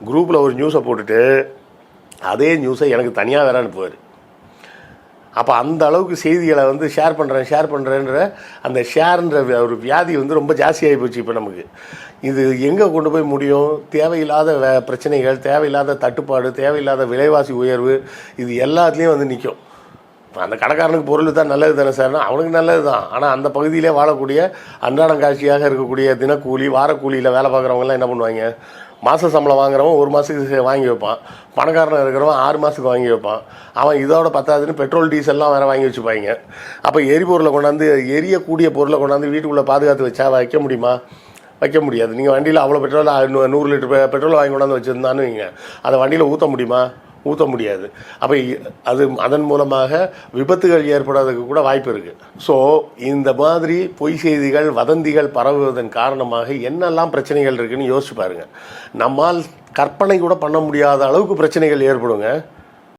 குரூப்பில் ஒரு நியூஸை போட்டுட்டு அதே நியூஸை எனக்கு தனியாக வேற அனுப்புவார். அப்போ அந்த அளவுக்கு செய்திகளை வந்து ஷேர் பண்ணுறேன்ற அந்த ஷேர்ன்ற ஒரு வியாதி வந்து ரொம்ப ஜாஸ்தியாகி போச்சு இப்போ நமக்கு. இது எங்கே கொண்டு போய் முடியும்? தேவையில்லாத பிரச்சனைகள், தேவையில்லாத தட்டுப்பாடு, தேவையில்லாத விலைவாசி உயர்வு, இது எல்லாத்துலேயும் வந்து நிற்கும். அந்த கடைக்காரனுக்கு பொருள் தான் நல்லது தானே சார்னா அவனுக்கு நல்லது தான். ஆனால் அந்த பகுதியிலே வாழக்கூடிய அன்றாடம் காட்சியாக இருக்கக்கூடிய தினக்கூலி, வாரக்கூலியில் வேலை பார்க்குறவங்கலாம் என்ன பண்ணுவாங்க? மாத சம்பளம் வாங்குறவன் 1 மாதத்துக்கு வாங்கி வைப்பான். பணக்காரனாக இருக்கிறவன் 6 மாதத்துக்கு வாங்கி வைப்பான். அவன் இதோட பத்தாதுன்னு பெட்ரோல் டீசல்லாம் வேறு வாங்கி வச்சுப்பாங்க. அப்போ எரிபொருளை கொண்டாந்து, எரியக்கூடிய பொருளை கொண்டாந்து வீட்டுக்குள்ளே பாதுகாத்து வச்சா வைக்க முடியுமா? வைக்க முடியாது. நீங்கள் வண்டியில் அவ்வளோ பெட்ரோல் 100 லிட்டர் பெட்ரோல் வாங்கி கொண்டாந்து வச்சுருந்தான்னு வைங்க, அதை வண்டியில் ஊற்ற முடியுமா? ஊற்ற முடியாது. அப்போ அதன் மூலமாக விபத்துகள் ஏற்படுறதுக்கு கூட வாய்ப்பு இருக்குது. ஸோ இந்த மாதிரி பொய் செய்திகள், வதந்திகள் பரவுவதன் காரணமாக என்னெல்லாம் பிரச்சனைகள் இருக்குதுன்னு யோசிச்சு பாருங்கள். நம்மால் கற்பனை கூட பண்ண முடியாத அளவுக்கு பிரச்சனைகள் ஏற்படுங்க.